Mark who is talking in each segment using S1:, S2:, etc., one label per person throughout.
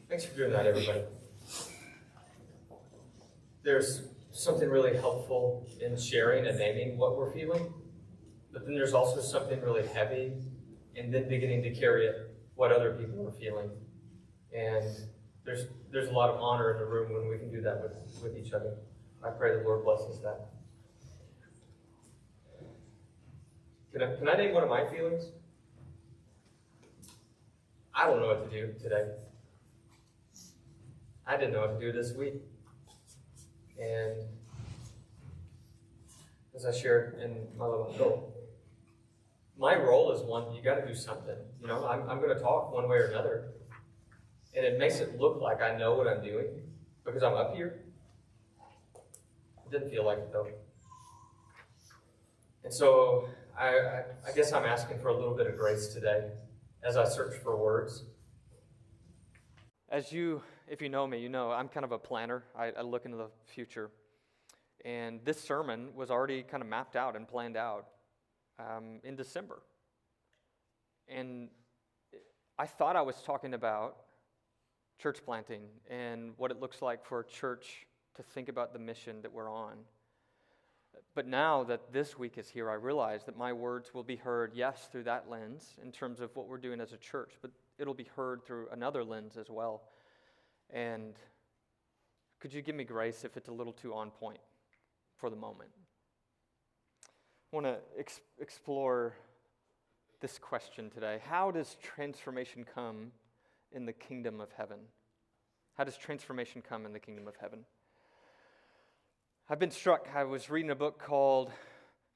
S1: Thanks for doing that, everybody. There's something really helpful in sharing and naming what we're feeling, but then there's also something really heavy and then beginning to carry it, what other people are feeling. And there's a lot of honor in the room when we can do that with each other. I pray the Lord blesses that. Can I name one of my feelings? I don't know what to do today. I didn't know what to do this week. And as I shared in my little note, my role is one, you got to do something. You know, I'm going to talk one way or another. And it makes it look like I know what I'm doing because I'm up here. It didn't feel like it, though. And so I guess I'm asking for a little bit of grace today as I search for words. If you know me, you know I'm kind of a planner. I look into the future. And this sermon was already kind of mapped out and planned out in December. And I thought I was talking about church planting and what it looks like for a church to think about the mission that we're on. But now that this week is here, I realize that my words will be heard, yes, through that lens in terms of what we're doing as a church, but it'll be heard through another lens as well. And could you give me grace if it's a little too on point for the moment? I want to explore this question today. How does transformation come in the kingdom of heaven? How does transformation come in the kingdom of heaven? I've been struck. I was reading a book called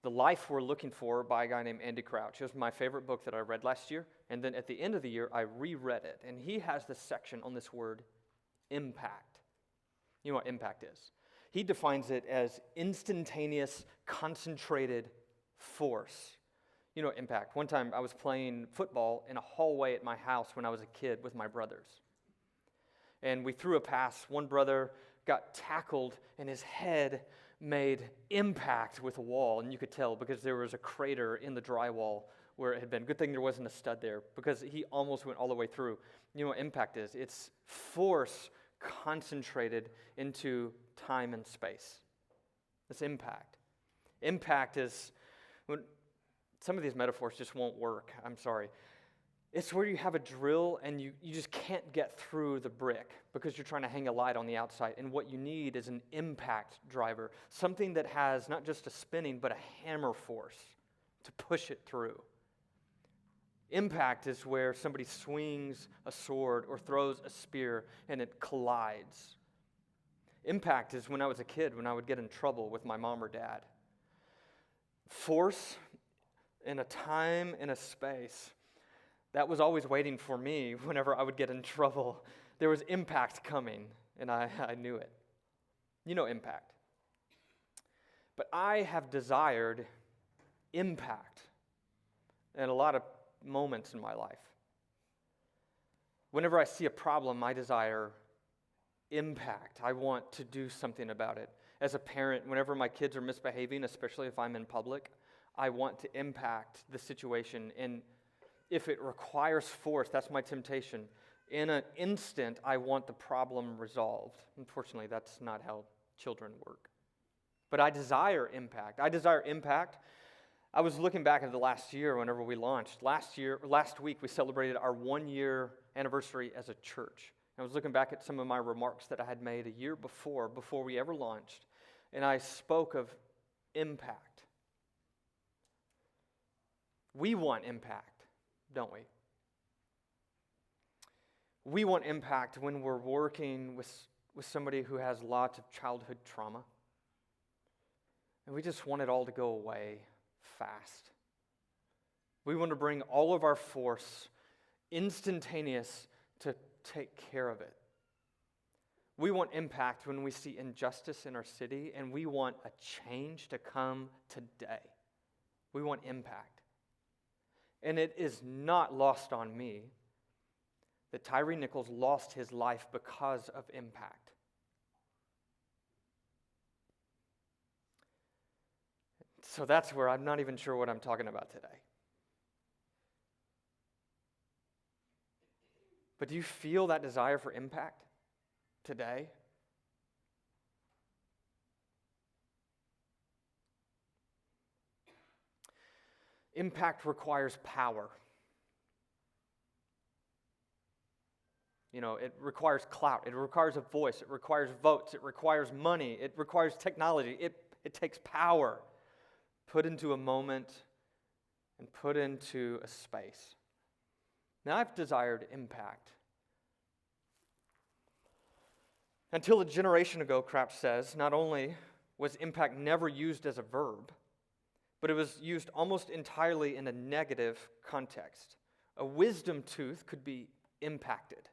S1: The Life We're Looking For by a guy named Andy Crouch. It was my favorite book that I read last year. And then at the end of the year, I reread it. And he has this section on this word, impact. You know what impact is? He defines it as instantaneous, concentrated force. You know impact. One time I was playing football in a hallway at my house when I was a kid with my brothers. And we threw a pass. One brother got tackled and his head made impact with a wall. And you could tell because there was a crater in the drywall where it had been. Good thing there wasn't a stud there because he almost went all the way through. You know what impact is? It's force concentrated into time and space. It's impact. Impact is, when some of these metaphors just won't work. I'm sorry. It's where you have a drill and you just can't get through the brick because you're trying to hang a light on the outside. And what you need is an impact driver, something that has not just a spinning, but a hammer force to push it through. Impact is where somebody swings a sword or throws a spear and it collides. Impact is when I was a kid, when I would get in trouble with my mom or dad. Force in a time and a space. That was always waiting for me whenever I would get in trouble. There was impact coming, and I knew it. You know impact. But I have desired impact in a lot of moments in my life. Whenever I see a problem, I desire impact. I want to do something about it. As a parent, whenever my kids are misbehaving, especially if I'm in public, I want to impact the situation. And if it requires force, that's my temptation. In an instant, I want the problem resolved. Unfortunately, that's not how children work. But I desire impact. I was looking back at the last year whenever we launched. Last week, we celebrated our 1-year anniversary as a church. I was looking back at some of my remarks that I had made a year before we ever launched, and I spoke of impact. We want impact, don't we? We want impact when we're working with somebody who has lots of childhood trauma. And we just want it all to go away fast. We want to bring all of our force, instantaneous, to take care of it. We want impact when we see injustice in our city, and we want a change to come today. We want impact. And it is not lost on me that Tyree Nichols lost his life because of impact. So that's where I'm not even sure what I'm talking about today. But do you feel that desire for impact today? Impact requires power. It requires clout. It requires a voice. It requires votes. It requires money. It requires technology. It takes power put into a moment and put into a space. Now, I've desired impact. Until a generation ago, Crouch says, not only was impact never used as a verb, but it was used almost entirely in a negative context. A wisdom tooth could be impacted.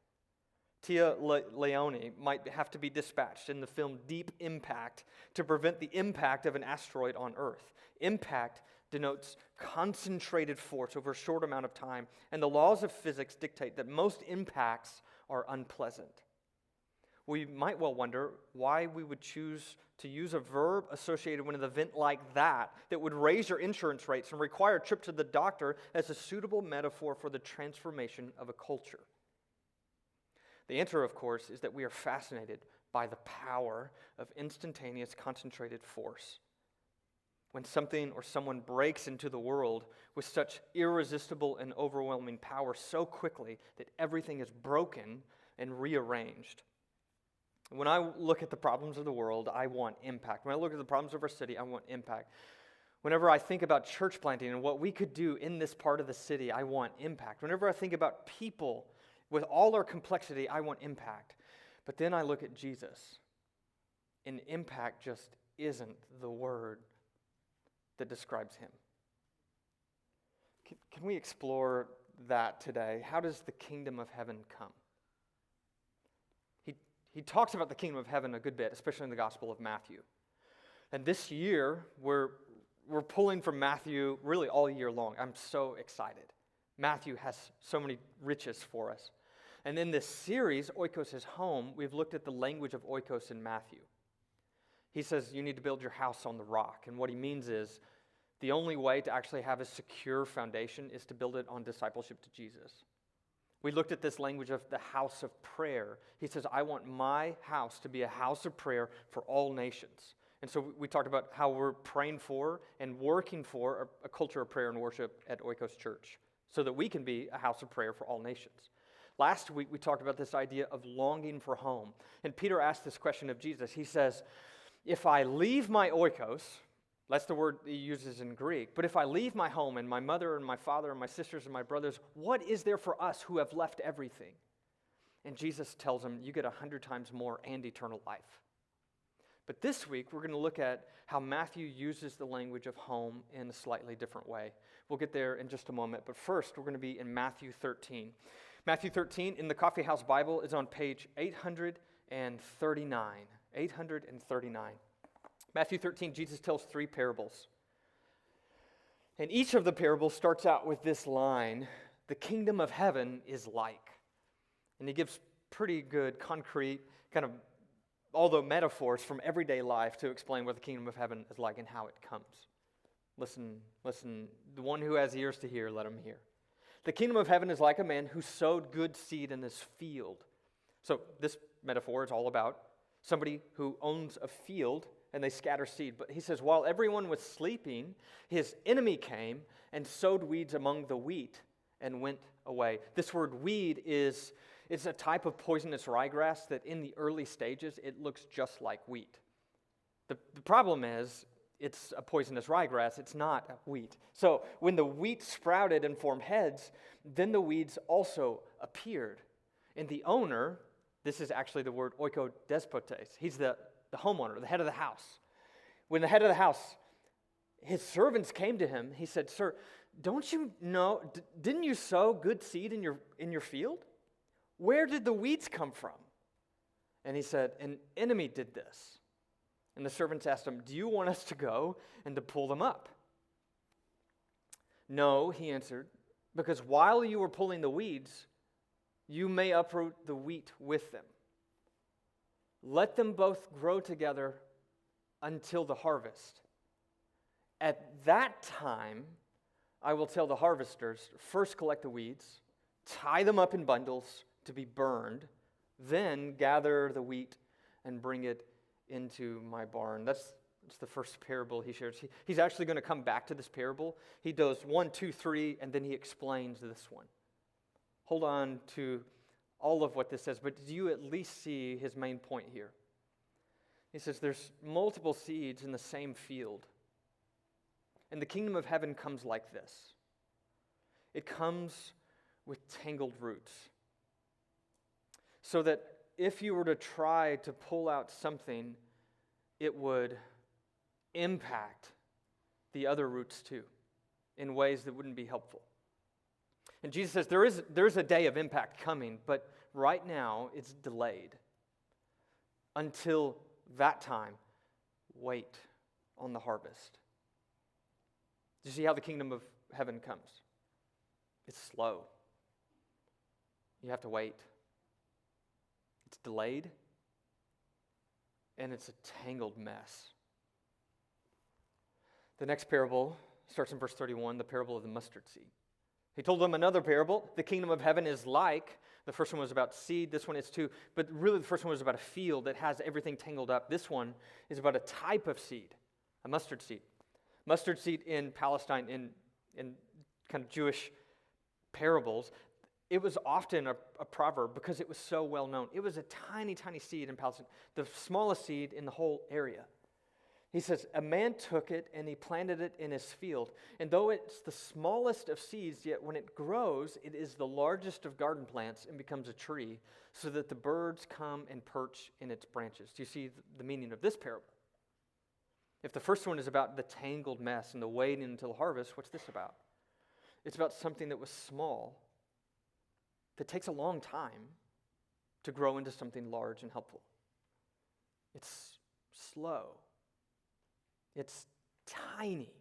S1: Tia Leone might have to be dispatched in the film Deep Impact to prevent the impact of an asteroid on Earth. Impact denotes concentrated force over a short amount of time, and the laws of physics dictate that most impacts are unpleasant. We might well wonder why we would choose to use a verb associated with an event like that would raise your insurance rates and require a trip to the doctor as a suitable metaphor for the transformation of a culture. The answer, of course, is that we are fascinated by the power of instantaneous concentrated force. When something or someone breaks into the world with such irresistible and overwhelming power so quickly that everything is broken and rearranged. When I look at the problems of the world, I want impact. When I look at the problems of our city, I want impact. Whenever I think about church planting and what we could do in this part of the city, I want impact. Whenever I think about people with all our complexity, I want impact. But then I look at Jesus, and impact just isn't the word that describes him. Can we explore that today? How does the kingdom of heaven come? He talks about the kingdom of heaven a good bit, especially in the Gospel of Matthew. And this year, we're pulling from Matthew really all year long. I'm so excited. Matthew has so many riches for us. And in this series, Oikos is home, we've looked at the language of Oikos in Matthew. He says you need to build your house on the rock. And what he means is the only way to actually have a secure foundation is to build it on discipleship to Jesus. We looked at this language of the house of prayer. He says, I want my house to be a house of prayer for all nations. And so we talked about how we're praying for and working for a culture of prayer and worship at Oikos Church so that we can be a house of prayer for all nations. Last week, we talked about this idea of longing for home. And Peter asked this question of Jesus. He says, if I leave my oikos, that's the word he uses in Greek, but if I leave my home and my mother and my father and my sisters and my brothers, what is there for us who have left everything? And Jesus tells him, you get 100 times more and eternal life. But this week, we're going to look at how Matthew uses the language of home in a slightly different way. We'll get there in just a moment, but first, we're going to be in Matthew 13. Matthew 13 in the Coffee House Bible is on page 839. 839. Matthew 13, Jesus tells 3 parables. And each of the parables starts out with this line, the kingdom of heaven is like. And he gives pretty good, concrete, kind of, although metaphors from everyday life to explain what the kingdom of heaven is like and how it comes. Listen, the one who has ears to hear, let him hear. The kingdom of heaven is like a man who sowed good seed in his field. So this metaphor is all about somebody who owns a field and they scatter seed. But he says, while everyone was sleeping, his enemy came and sowed weeds among the wheat and went away. This word weed is a type of poisonous ryegrass that in the early stages, it looks just like wheat. The problem is, it's a poisonous ryegrass, it's not wheat. So when the wheat sprouted and formed heads, then the weeds also appeared. And the owner, this is actually the word oikodespotes, he's the homeowner, the head of the house. When the head of the house, his servants came to him, he said, sir, don't you know, didn't you sow good seed in your field? Where did the weeds come from? And he said, an enemy did this. And the servants asked him, do you want us to go and to pull them up? No, he answered, because while you were pulling the weeds, you may uproot the wheat with them. Let them both grow together until the harvest. At that time, I will tell the harvesters, first collect the weeds, tie them up in bundles, to be burned. Then gather the wheat and bring it into my barn. That's the first parable he shares. He's actually going to come back to this parable. He does 1, 2, 3, and then he explains this one. Hold on to all of what this says, but do you at least see his main point here? He says there's multiple seeds in the same field. And the kingdom of heaven comes like this. It comes with tangled roots. So that if you were to try to pull out something, it would impact the other roots too, in ways that wouldn't be helpful. And Jesus says there's a day of impact coming, but right now it's delayed. Until that time, wait on the harvest. Do you see how the kingdom of heaven comes? It's slow. You have to wait. It's delayed, and it's a tangled mess. The next parable starts in verse 31, the parable of the mustard seed. He told them another parable. The kingdom of heaven is like, the first one was about seed, this one is too, but really the first one was about a field that has everything tangled up. This one is about a type of seed, a mustard seed. Mustard seed in Palestine, in kind of Jewish parables, it was often a proverb because it was so well known. It was a tiny, tiny seed in Palestine, the smallest seed in the whole area. He says, a man took it and he planted it in his field. And though it's the smallest of seeds, yet when it grows, it is the largest of garden plants and becomes a tree, so that the birds come and perch in its branches. Do you see the meaning of this parable? If the first one is about the tangled mess and the waiting until harvest, what's this about? It's about something that was small, that takes a long time to grow into something large and helpful. It's slow. It's tiny.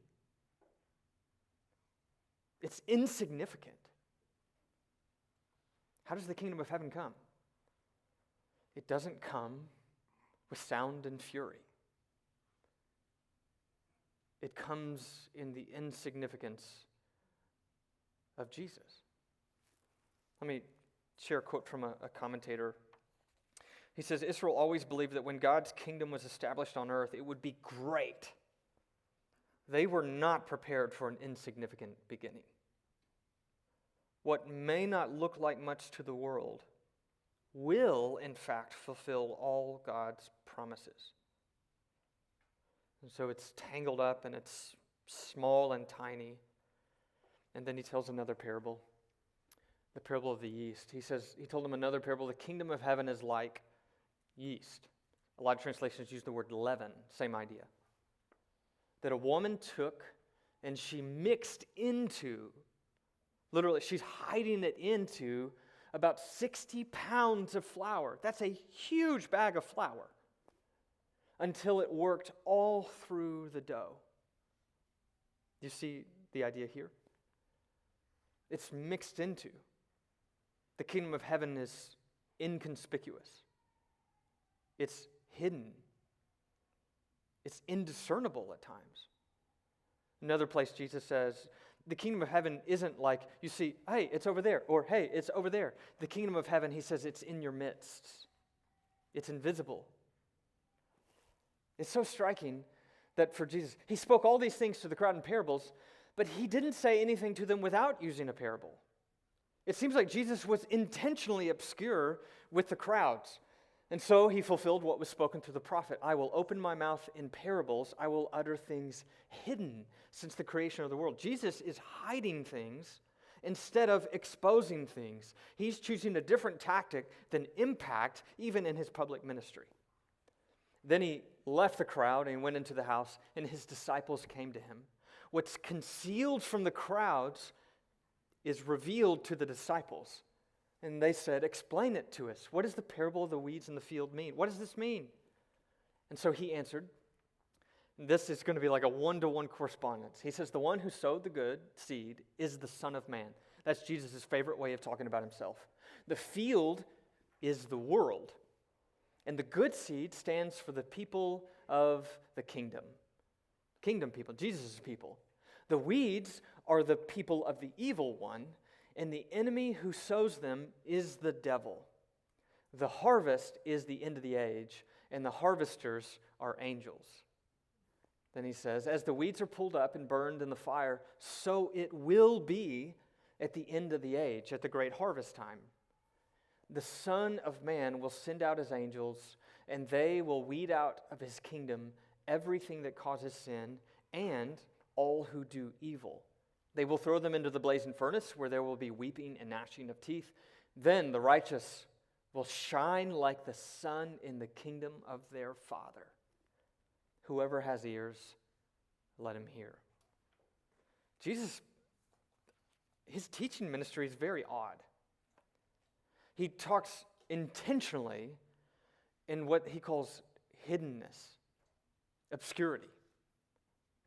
S1: It's insignificant. How does the kingdom of heaven come? It doesn't come with sound and fury. It comes in the insignificance of Jesus. Let me share a quote from a commentator. He says, Israel always believed that when God's kingdom was established on earth, it would be great. They were not prepared for an insignificant beginning. What may not look like much to the world will, in fact, fulfill all God's promises. And so it's tangled up and it's small and tiny. And then he tells another parable, the parable of the yeast. He told them another parable, the kingdom of heaven is like yeast. A lot of translations use the word leaven, same idea. That a woman took and she mixed into, literally she's hiding it into about 60 pounds of flour. That's a huge bag of flour. Until it worked all through the dough. You see the idea here? It's mixed into. The kingdom of heaven is inconspicuous. It's hidden. It's indiscernible at times. Another place Jesus says, the kingdom of heaven isn't like, you see, hey, it's over there, or hey, it's over there. The kingdom of heaven, he says, it's in your midst. It's invisible. It's so striking that for Jesus, he spoke all these things to the crowd in parables, but he didn't say anything to them without using a parable. It seems like Jesus was intentionally obscure with the crowds. And so he fulfilled what was spoken through the prophet. I will open my mouth in parables. I will utter things hidden since the creation of the world. Jesus is hiding things instead of exposing things. He's choosing a different tactic than impact, even in his public ministry. Then he left the crowd and he went into the house, and his disciples came to him. What's concealed from the crowds is revealed to the disciples. And they said, explain it to us. What does the parable of the weeds in the field mean? What does this mean? And so he answered, this is going to be like a one-to-one correspondence. He says, the one who sowed the good seed is the Son of Man. That's Jesus' favorite way of talking about himself. The field is the world. And the good seed stands for the people of the kingdom. Kingdom people, Jesus' people. The weeds are the people of the evil one, and the enemy who sows them is the devil. The harvest is the end of the age, and the harvesters are angels. Then he says, as the weeds are pulled up and burned in the fire, so it will be at the end of the age, at the great harvest time. The Son of Man will send out his angels, and they will weed out of his kingdom everything that causes sin and all who do evil. They will throw them into the blazing furnace, where there will be weeping and gnashing of teeth. Then the righteous will shine like the sun in the kingdom of their Father. Whoever has ears, let him hear. Jesus, his teaching ministry is very odd. He talks intentionally in what he calls hiddenness, obscurity,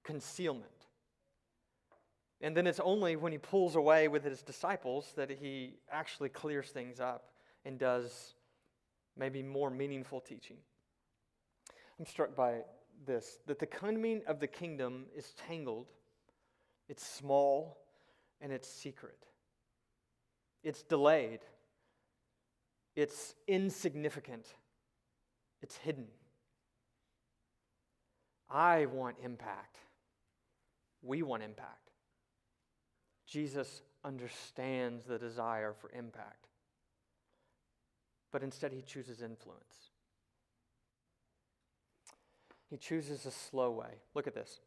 S1: concealment. And then it's only when he pulls away with his disciples that he actually clears things up and does maybe more meaningful teaching. I'm struck by this, that the coming of the kingdom is tangled, it's small, and it's secret. It's delayed. It's insignificant. It's hidden. I want impact. We want impact. Jesus understands the desire for impact, but instead he chooses influence. He chooses a slow way. Look at this.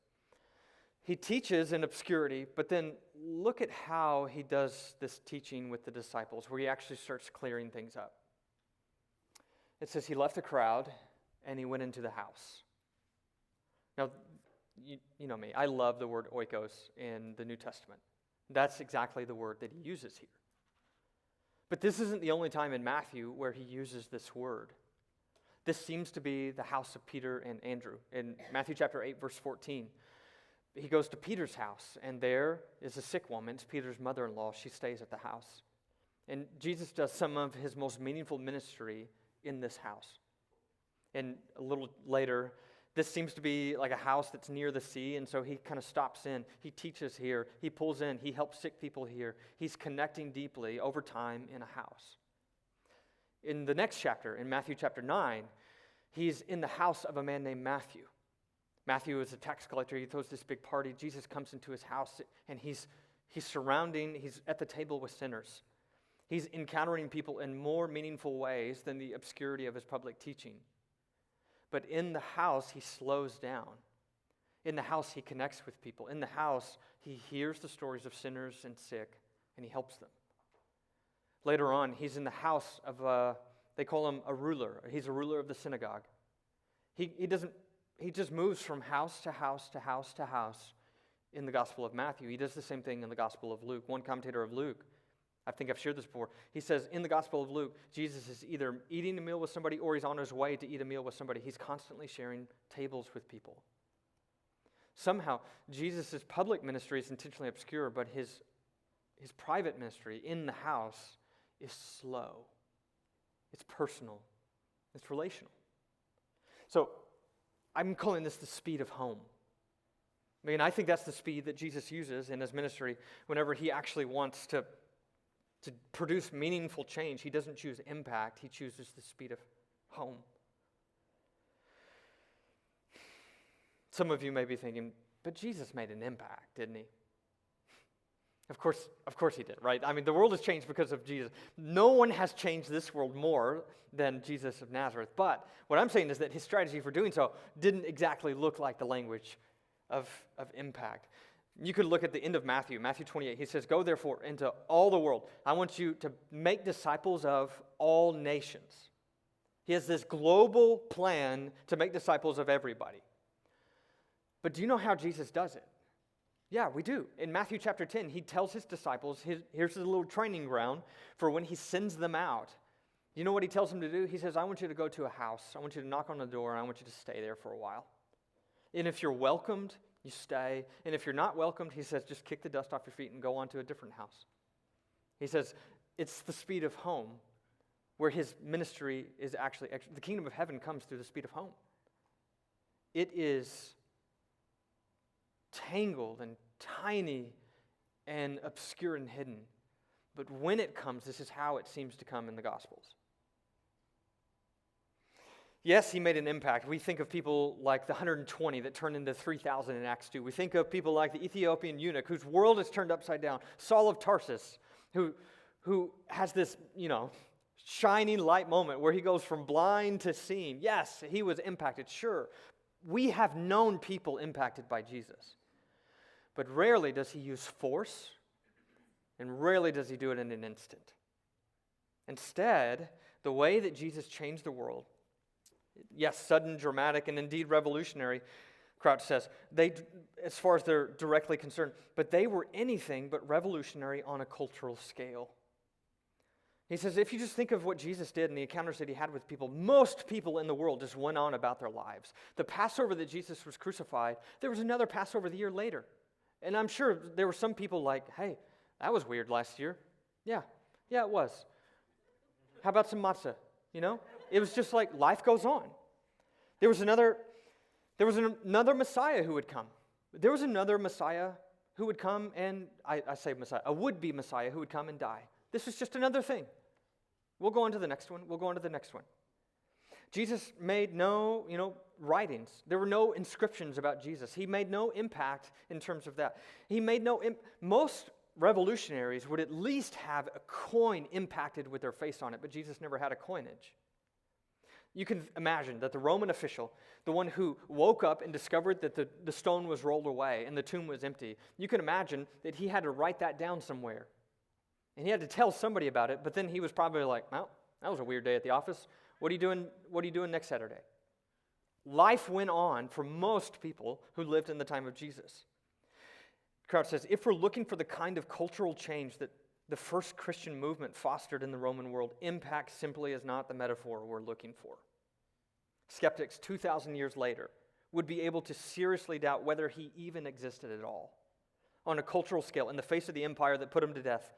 S1: He teaches in obscurity, but then look at how he does this teaching with the disciples, where he actually starts clearing things up. It says he left the crowd and he went into the house. Now, you know me. I love the word oikos in the New Testament. That's exactly the word that he uses here. But this isn't the only time in Matthew where he uses this word. This seems to be the house of Peter and Andrew. In Matthew chapter 8, verse 14, he goes to Peter's house, and there is a sick woman. It's Peter's mother-in-law. She stays at the house. And Jesus does some of his most meaningful ministry in this house. And a little later, this seems to be like a house that's near the sea, and so he kind of stops in. He teaches here. He pulls in. He helps sick people here. He's connecting deeply over time in a house. In the next chapter, in Matthew chapter 9, he's in the house of a man named Matthew. Matthew is a tax collector. He throws this big party. Jesus comes into his house, and he's at the table with sinners. He's encountering people in more meaningful ways than the obscurity of his public teaching. But in the house, he slows down. In the house, he connects with people. In the house, he hears the stories of sinners and sick, and he helps them. Later on, he's in the house of, they call him a ruler. He's a ruler of the synagogue. He just moves from house to house to house to house in the Gospel of Matthew. He does the same thing in the Gospel of Luke. One commentator of Luke, I think I've shared this before, he says in the Gospel of Luke, Jesus is either eating a meal with somebody or he's on his way to eat a meal with somebody. He's constantly sharing tables with people. Somehow, Jesus' public ministry is intentionally obscure, but his private ministry in the house is slow. It's personal. It's relational. So, I'm calling this the speed of home. I mean, I think that's the speed that Jesus uses in his ministry whenever he actually wants to produce meaningful change. He doesn't choose impact. He chooses the speed of home. Some of you may be thinking, but Jesus made an impact, didn't he? Of course he did, right? I mean, the world has changed because of Jesus. No one has changed this world more than Jesus of Nazareth. But what I'm saying is that his strategy for doing so didn't exactly look like the language of impact. You could look at the end of Matthew 28. He says, go therefore into all the world. I want you to make disciples of all nations. He has this global plan to make disciples of everybody. But do you know how Jesus does it? Yeah, we do. In Matthew chapter 10, he tells his disciples, here's a little training ground for when he sends them out. You know what he tells them to do? He says, I want you to go to a house. I want you to knock on the door, and I want you to stay there for a while. And if you're welcomed, you stay. And if you're not welcomed, he says, just kick the dust off your feet and go on to a different house. He says, it's the speed of home where his ministry is actually, the kingdom of heaven comes through the speed of home. It is tangled and tiny and obscure and hidden. But when it comes, this is how it seems to come in the Gospels. Yes, he made an impact. We think of people like the 120 that turned into 3,000 in Acts 2. We think of people like the Ethiopian eunuch whose world is turned upside down. Saul of Tarsus, who has this, shining light moment where he goes from blind to seeing. Yes, he was impacted, sure. We have known people impacted by Jesus. But rarely does he use force, and rarely does he do it in an instant. Instead, the way that Jesus changed the world, yes, sudden, dramatic, and indeed revolutionary, Crouch says, as far as they're directly concerned, but they were anything but revolutionary on a cultural scale. He says, if you just think of what Jesus did and the encounters that he had with people, most people in the world just went on about their lives. The Passover that Jesus was crucified, there was another Passover the year later. And I'm sure there were some people like, hey, that was weird last year. Yeah, it was. How about some matzah? It was just like life goes on. There was another Messiah who would come. There was another Messiah who would come and, I say Messiah, a would-be Messiah who would come and die. This was just another thing. We'll go on to the next one. We'll go on to the next one. Jesus made no, writings. There were no inscriptions about Jesus. He made no impact in terms of that. Most revolutionaries would at least have a coin impacted with their face on it, but Jesus never had a coinage. You can imagine that the Roman official, the one who woke up and discovered that the stone was rolled away and the tomb was empty, you can imagine that he had to write that down somewhere. And he had to tell somebody about it, but then he was probably like, well, that was a weird day at the office. What are you doing next Saturday? Life went on for most people who lived in the time of Jesus. Crouch says, if we're looking for the kind of cultural change that the first Christian movement fostered in the Roman world, impact simply is not the metaphor we're looking for. Skeptics 2,000 years later would be able to seriously doubt whether he even existed at all. On a cultural scale, in the face of the empire that put him to death,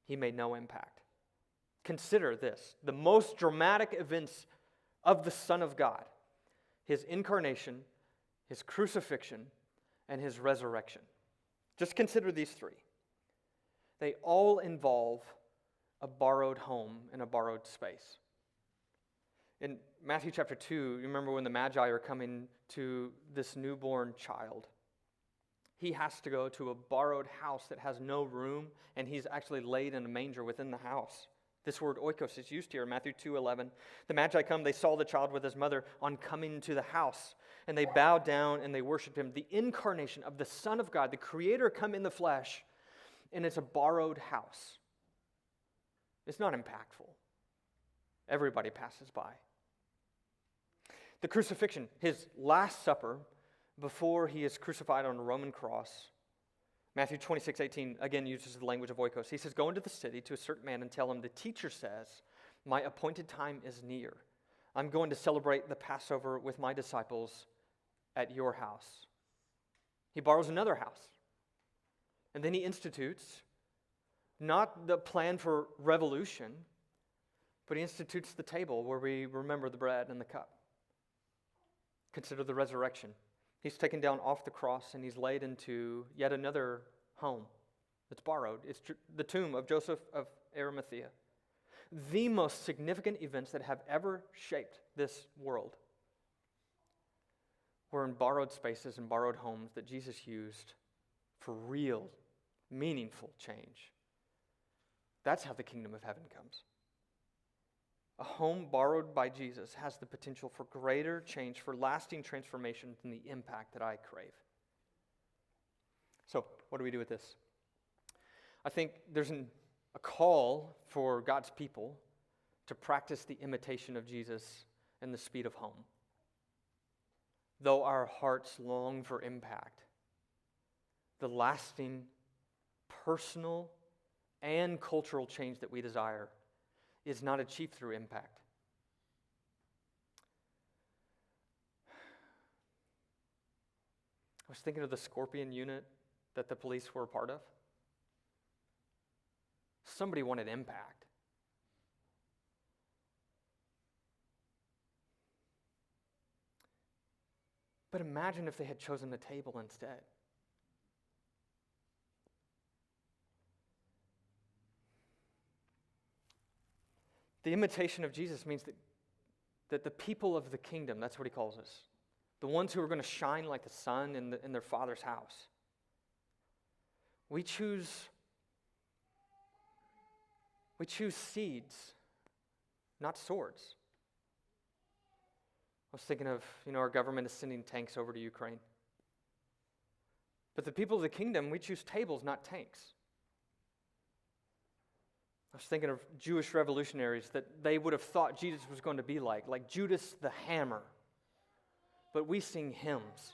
S1: he made no impact. Consider this, the most dramatic events of the Son of God, his incarnation, his crucifixion, and his resurrection. Just consider these three. They all involve a borrowed home and a borrowed space. In Matthew chapter 2, you remember when the Magi are coming to this newborn child. He has to go to a borrowed house that has no room, and he's actually laid in a manger within the house. This word oikos is used here in Matthew 2:11. The Magi come, they saw the child with his mother on coming to the house, and they bowed down and they worshiped him. The incarnation of the Son of God, the Creator, come in the flesh, and it's a borrowed house. It's not impactful. Everybody passes by. The crucifixion, his last supper, before he is crucified on a Roman cross. Matthew 26:18 again uses the language of oikos. He says, go into the city to a certain man and tell him, the teacher says, my appointed time is near. I'm going to celebrate the Passover with my disciples at your house. He borrows another house. And then he institutes not the plan for revolution, but he institutes the table where we remember the bread and the cup. Consider the resurrection. He's taken down off the cross and he's laid into yet another home that's borrowed. It's the tomb of Joseph of Arimathea. The most significant events that have ever shaped this world were in borrowed spaces and borrowed homes that Jesus used for real, meaningful change. That's how the kingdom of heaven comes. A home borrowed by Jesus has the potential for greater change, for lasting transformation than the impact that I crave. So, what do we do with this? I think there's a call for God's people to practice the imitation of Jesus and the speed of home. Though our hearts long for impact, the lasting personal and cultural change that we desire is not achieved through impact. I was thinking of the Scorpion unit that the police were a part of. Somebody wanted impact. But imagine if they had chosen the table instead. The imitation of Jesus means that the people of the kingdom, that's what he calls us, the ones who are going to shine like the sun in their Father's house, we choose seeds, not swords. I was thinking of, our government is sending tanks over to Ukraine. But the people of the kingdom, we choose tables, not tanks. I was thinking of Jewish revolutionaries that they would have thought Jesus was going to be like Judas the hammer. But we sing hymns.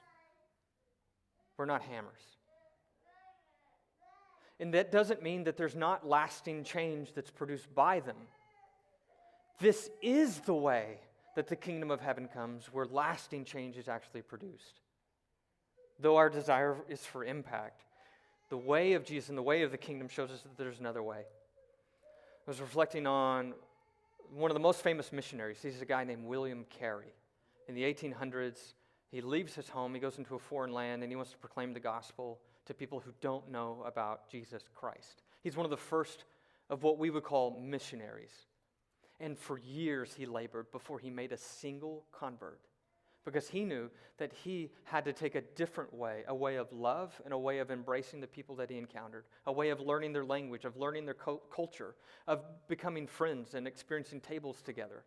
S1: We're not hammers. And that doesn't mean that there's not lasting change that's produced by them. This is the way that the kingdom of heaven comes, where lasting change is actually produced. Though our desire is for impact, the way of Jesus and the way of the kingdom shows us that there's another way. I was reflecting on one of the most famous missionaries. He's a guy named William Carey. In the 1800s, he leaves his home, he goes into a foreign land, and he wants to proclaim the gospel to people who don't know about Jesus Christ. He's one of the first of what we would call missionaries. And for years he labored before he made a single convert, because he knew that he had to take a different way, a way of love and a way of embracing the people that he encountered, a way of learning their language, of learning their culture, of becoming friends and experiencing tables together.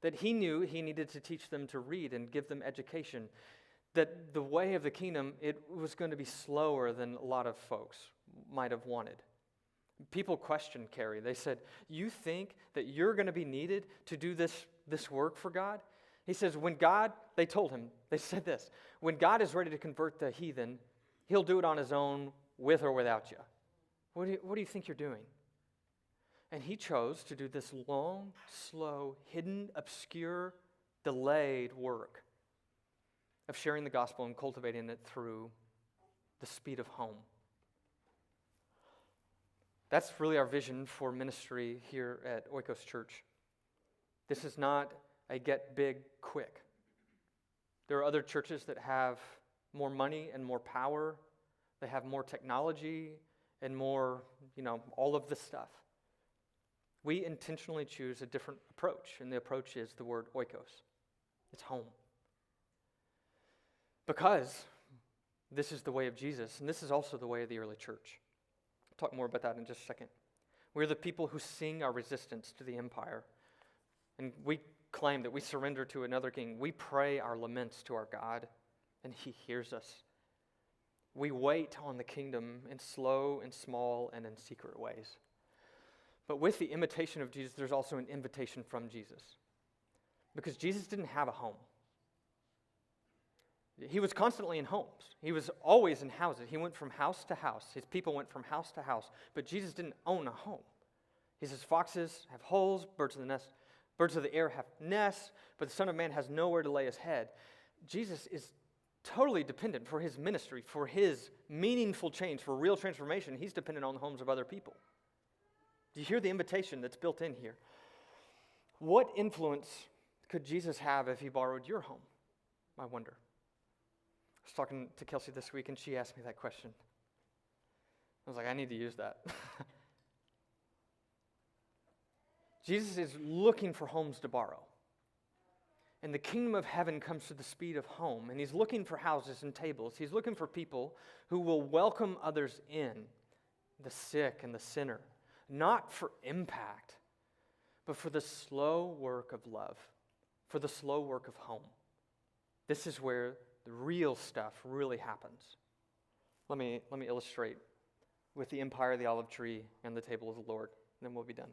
S1: That he knew he needed to teach them to read and give them education. That the way of the kingdom, it was going to be slower than a lot of folks might have wanted. People questioned Carey. They said, "You think that you're going to be needed to do this work for God?" He says, they told him, they said this, "When God is ready to convert the heathen, he'll do it on his own, with or without you. What do you think you're doing?" And he chose to do this long, slow, hidden, obscure, delayed work of sharing the gospel and cultivating it through the speed of home. That's really our vision for ministry here at Oikos Church. This is not a get big quick. There are other churches that have more money and more power. They have more technology and more, all of this stuff. We intentionally choose a different approach, and the approach is the word oikos. It's home. Because this is the way of Jesus, and this is also the way of the early church. I'll talk more about that in just a second. We're the people who sing our resistance to the empire, and we claim that we surrender to another king. We pray our laments to our God, and he hears us. We wait on the kingdom in slow and small and in secret ways. But with the imitation of Jesus, there's also an invitation from Jesus. Because Jesus didn't have a home. He was constantly in homes. He was always in houses. He went from house to house. His people went from house to house. But Jesus didn't own a home. He says, "Foxes have holes, birds of the air have nests, but the Son of Man has nowhere to lay his head." Jesus is totally dependent for his ministry, for his meaningful change, for real transformation. He's dependent on the homes of other people. Do you hear the invitation that's built in here? What influence could Jesus have if he borrowed your home? I wonder. I was talking to Kelsey this week, and she asked me that question. I was like, I need to use that. Jesus is looking for homes to borrow. And the kingdom of heaven comes to the speed of home. And he's looking for houses and tables. He's looking for people who will welcome others in, the sick and the sinner. Not for impact, but for the slow work of love, for the slow work of home. This is where the real stuff really happens. Let me illustrate with the empire of the olive tree and the table of the Lord, and then we'll be done.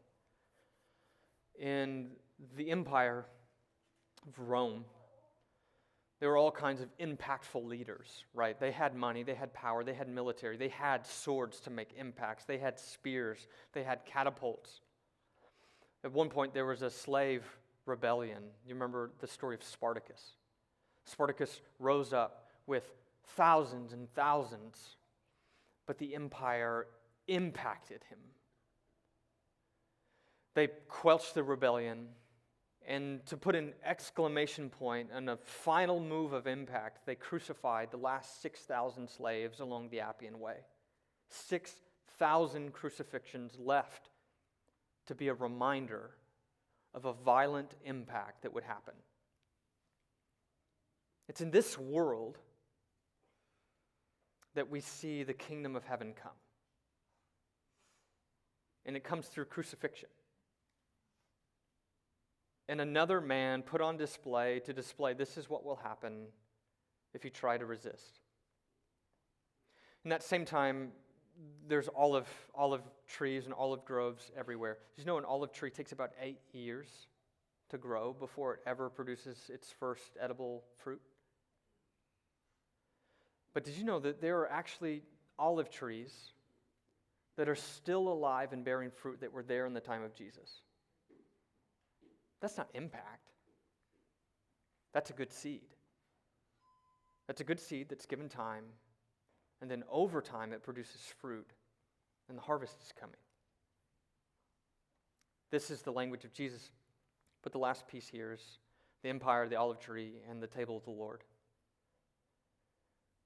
S1: In the empire of Rome, there were all kinds of impactful leaders, right? They had money, they had power, they had military, they had swords to make impacts, they had spears, they had catapults. At one point, there was a slave rebellion. You remember the story of Spartacus. Spartacus rose up with thousands and thousands, but the empire impacted him. They quelched the rebellion, and to put an exclamation point on a final move of impact, they crucified the last 6,000 slaves along the Appian Way. 6,000 crucifixions left to be a reminder of a violent impact that would happen. It's in this world that we see the kingdom of heaven come. And it comes through crucifixion. And another man put on display to display this is what will happen if you try to resist. In that same time, there's olive trees and olive groves everywhere. Did you know an olive tree takes about 8 years to grow before it ever produces its first edible fruit? But did you know that there are actually olive trees that are still alive and bearing fruit that were there in the time of Jesus? That's not impact. That's a good seed. That's a good seed that's given time, and then over time it produces fruit, and the harvest is coming. This is the language of Jesus. But the last piece here is the empire, the olive tree, and the table of the Lord.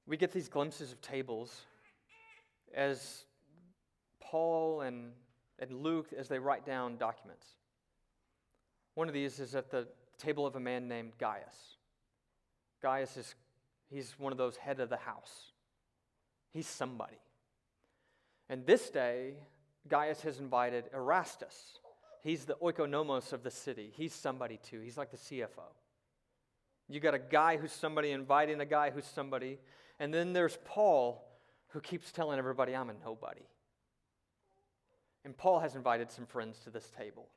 S1: We get these glimpses of tables as Paul and Luke, as they write down documents. One of these is at the table of a man named Gaius. Gaius he's one of those head of the house. He's somebody. And this day, Gaius has invited Erastus. He's the oikonomos of the city. He's somebody too. He's like the CFO. You got a guy who's somebody inviting a guy who's somebody. And then there's Paul, who keeps telling everybody, I'm a nobody. And Paul has invited some friends to this table.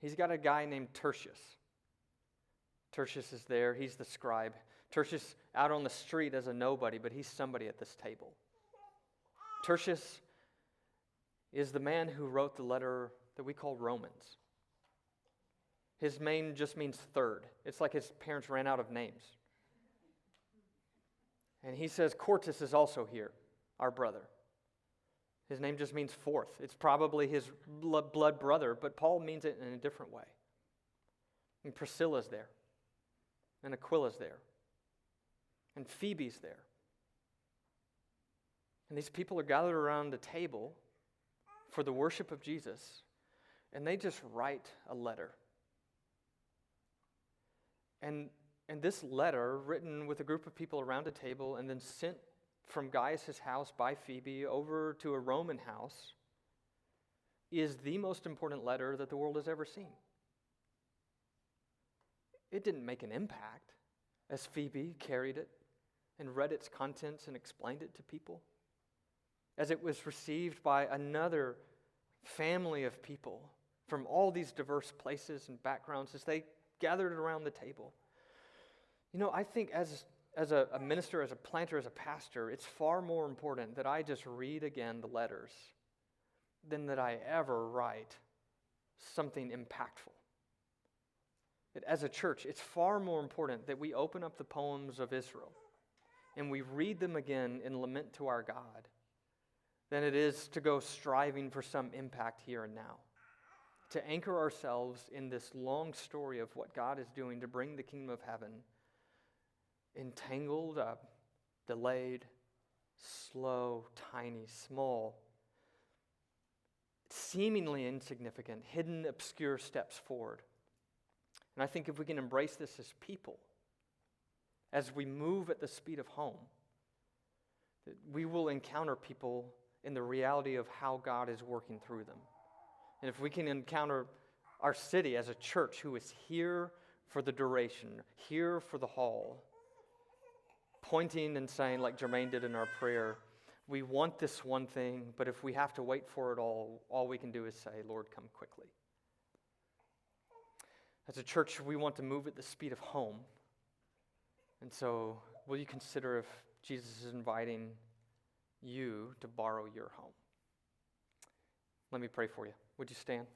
S1: He's got a guy named Tertius. Tertius is there. He's the scribe. Tertius out on the street as a nobody, but he's somebody at this table. Tertius is the man who wrote the letter that we call Romans. His name just means third. It's like his parents ran out of names. And he says Quartus is also here, our brother. His name just means fourth. It's probably his blood brother, but Paul means it in a different way. And Priscilla's there. And Aquila's there. And Phoebe's there. And these people are gathered around a table for the worship of Jesus, and they just write a letter. And this letter, written with a group of people around a table and then sent from Gaius' house by Phoebe over to a Roman house, is the most important letter that the world has ever seen. It didn't make an impact as Phoebe carried it and read its contents and explained it to people, as it was received by another family of people from all these diverse places and backgrounds as they gathered around the table. You know, I think as a minister, as a planter, as a pastor, it's far more important that I just read again the letters than that I ever write something impactful. That as a church, it's far more important that we open up the poems of Israel and we read them again in lament to our God than it is to go striving for some impact here and now. To anchor ourselves in this long story of what God is doing to bring the kingdom of heaven, entangled, delayed, slow, tiny, small, seemingly insignificant, hidden, obscure steps forward. And I think if we can embrace this as people, as we move at the speed of home, that we will encounter people in the reality of how God is working through them. And if we can encounter our city as a church who is here for the duration, here for the haul, pointing and saying, like Jermaine did in our prayer, we want this one thing, but if we have to wait for it all we can do is say, Lord, come quickly. As a church, we want to move at the speed of home. And so, will you consider if Jesus is inviting you to borrow your home? Let me pray for you. Would you stand?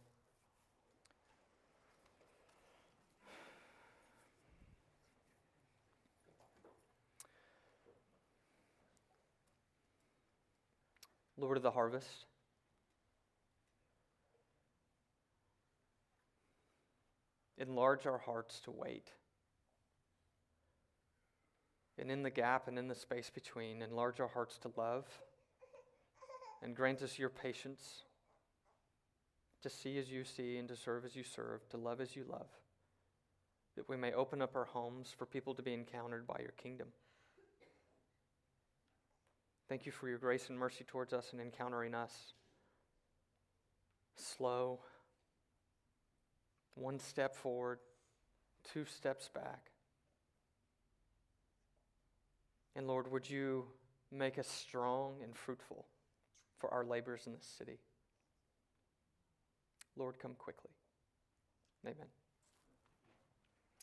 S1: Lord of the harvest, enlarge our hearts to wait. And in the gap and in the space between, enlarge our hearts to love and grant us your patience to see as you see and to serve as you serve, to love as you love, that we may open up our homes for people to be encountered by your kingdom. Thank you for your grace and mercy towards us and encountering us. Slow, one step forward, 2 steps back. And Lord, would you make us strong and fruitful for our labors in this city? Lord, come quickly. Amen.